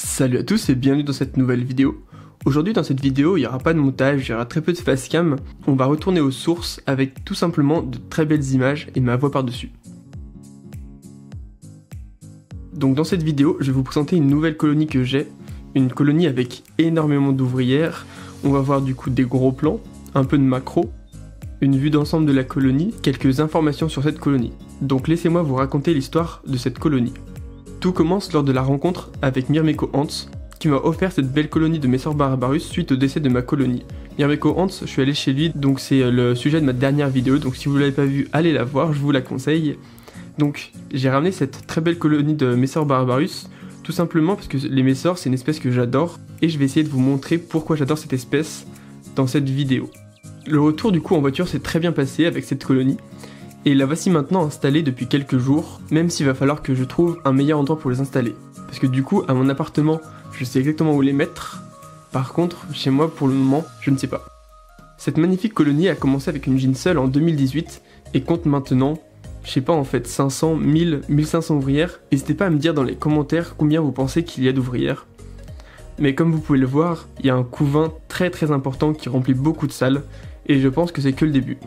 Salut à tous et bienvenue dans cette nouvelle vidéo. Aujourd'hui dans cette vidéo, il n'y aura pas de montage, il y aura très peu de facecam. On va retourner aux sources avec tout simplement de très belles images et ma voix par-dessus. Donc dans cette vidéo, je vais vous présenter une nouvelle colonie que j'ai. Une colonie avec énormément d'ouvrières. On va voir du coup des gros plans, un peu de macro, une vue d'ensemble de la colonie, quelques informations sur cette colonie. Donc laissez-moi vous raconter l'histoire de cette colonie. Tout commence lors de la rencontre avec Mirmeko Hans, qui m'a offert cette belle colonie de Messor Barbarus suite au décès de ma colonie. Mirmeko Hans, je suis allé chez lui, donc c'est le sujet de ma dernière vidéo, donc si vous ne l'avez pas vue, allez la voir, je vous la conseille. Donc j'ai ramené cette très belle colonie de Messor Barbarus, tout simplement parce que les Messors c'est une espèce que j'adore, et je vais essayer de vous montrer pourquoi j'adore cette espèce dans cette vidéo. Le retour du coup en voiture s'est très bien passé avec cette colonie, et la voici maintenant installée depuis quelques jours, même s'il va falloir que je trouve un meilleur endroit pour les installer. Parce que du coup, à mon appartement, je sais exactement où les mettre. Par contre, chez moi, pour le moment, je ne sais pas. Cette magnifique colonie a commencé avec une Ginsel en 2018 et compte maintenant, je sais pas en fait, 500, 1000, 1500 ouvrières. N'hésitez pas à me dire dans les commentaires combien vous pensez qu'il y a d'ouvrières. Mais comme vous pouvez le voir, il y a un couvain très important qui remplit beaucoup de salles et je pense que c'est que le début.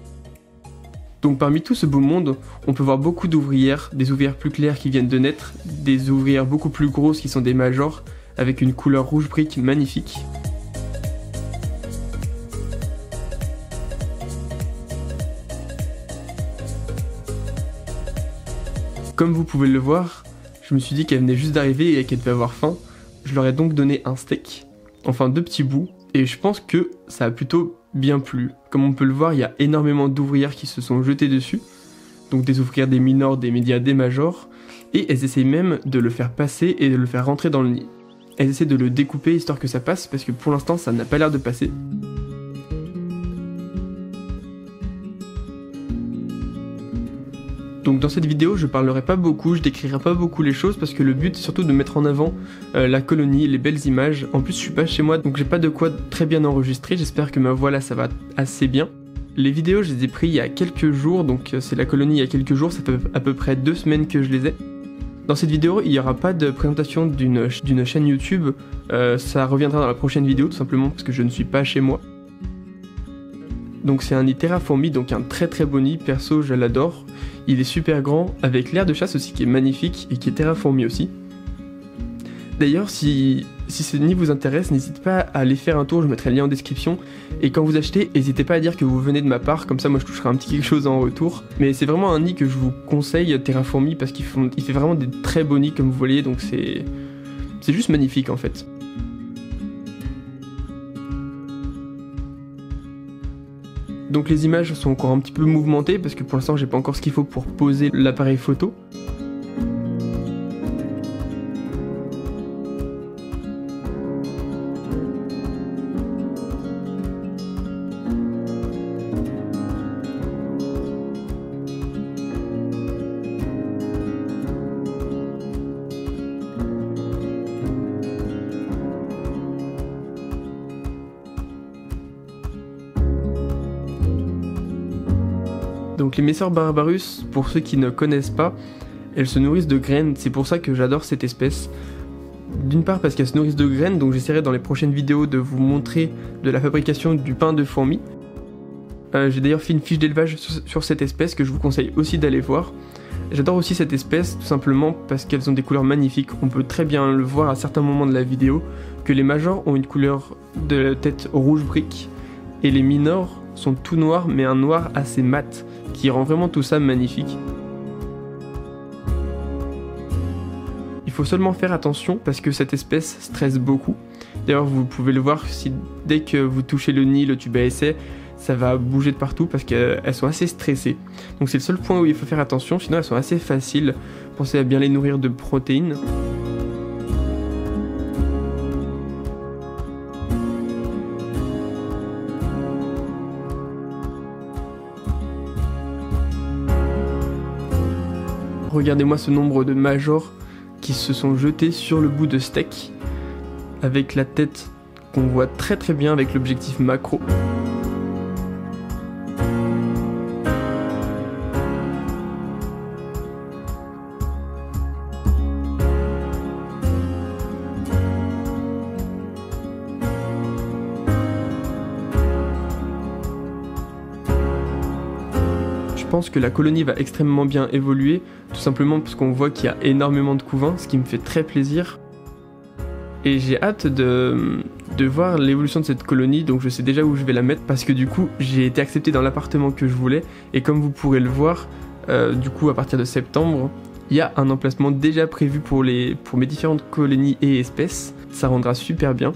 Donc parmi tout ce beau monde, on peut voir beaucoup d'ouvrières, des ouvrières plus claires qui viennent de naître, des ouvrières beaucoup plus grosses qui sont des majors, avec une couleur rouge brique magnifique. Comme vous pouvez le voir, je me suis dit qu'elle venait juste d'arriver et qu'elle devait avoir faim, je leur ai donc donné un steak, enfin 2 petits bouts, et je pense que ça a plutôt bien plu. Comme on peut le voir, il y a énormément d'ouvrières qui se sont jetées dessus, donc des ouvrières des minors, des médias, des majors, et elles essayent même de le faire passer et de le faire rentrer dans le nid. Elles essaient de le découper histoire que ça passe, parce que pour l'instant ça n'a pas l'air de passer. Donc dans cette vidéo je parlerai pas beaucoup, je décrirai pas beaucoup les choses parce que le but c'est surtout de mettre en avant la colonie, les belles images. En plus je suis pas chez moi donc j'ai pas de quoi très bien enregistrer, j'espère que ma voix là ça va assez bien. Les vidéos je les ai pris il y a quelques jours, donc c'est la colonie il y a quelques jours, ça fait à peu près 2 semaines que je les ai. Dans cette vidéo il n'y aura pas de présentation d'une chaîne YouTube, ça reviendra dans la prochaine vidéo tout simplement parce que je ne suis pas chez moi. Donc c'est un nid terraformé, donc un très beau nid, perso je l'adore. Il est super grand, avec l'air de chasse aussi qui est magnifique et qui est terraformé aussi. D'ailleurs si ce nid vous intéresse, n'hésitez pas à aller faire un tour, je mettrai le lien en description. Et quand vous achetez, n'hésitez pas à dire que vous venez de ma part, comme ça moi je toucherai un petit quelque chose en retour. Mais c'est vraiment un nid que je vous conseille, terraformé, parce qu'il fait vraiment des très beaux nids comme vous voyez, donc c'est juste magnifique en fait. Donc les images sont encore un petit peu mouvementées parce que pour l'instant j'ai pas encore ce qu'il faut pour poser l'appareil photo. Donc les Messor Barbarus, pour ceux qui ne connaissent pas, elles se nourrissent de graines, c'est pour ça que j'adore cette espèce. D'une part parce qu'elles se nourrissent de graines, donc j'essaierai dans les prochaines vidéos de vous montrer de la fabrication du pain de fourmi. J'ai d'ailleurs fait une fiche d'élevage sur cette espèce que je vous conseille aussi d'aller voir. J'adore aussi cette espèce tout simplement parce qu'elles ont des couleurs magnifiques, on peut très bien le voir à certains moments de la vidéo, que les majors ont une couleur de tête rouge brique, et les minors sont tout noirs mais un noir assez mat, qui rend vraiment tout ça magnifique. Il faut seulement faire attention parce que cette espèce stresse beaucoup. D'ailleurs vous pouvez le voir si dès que vous touchez le nid, le tube à essai, ça va bouger de partout parce qu'elles sont assez stressées. Donc c'est le seul point où il faut faire attention, sinon elles sont assez faciles. Pensez à bien les nourrir de protéines. Regardez-moi ce nombre de majors qui se sont jetés sur le bout de steak, avec la tête qu'on voit très bien avec l'objectif macro. pense que la colonie va extrêmement bien évoluer, tout simplement parce qu'on voit qu'il y a énormément de couvains, ce qui me fait très plaisir. Et j'ai hâte de voir l'évolution de cette colonie, donc je sais déjà où je vais la mettre, parce que du coup j'ai été accepté dans l'appartement que je voulais, et comme vous pourrez le voir, du coup à partir de septembre, il y a un emplacement déjà prévu pour mes différentes colonies et espèces, ça rendra super bien.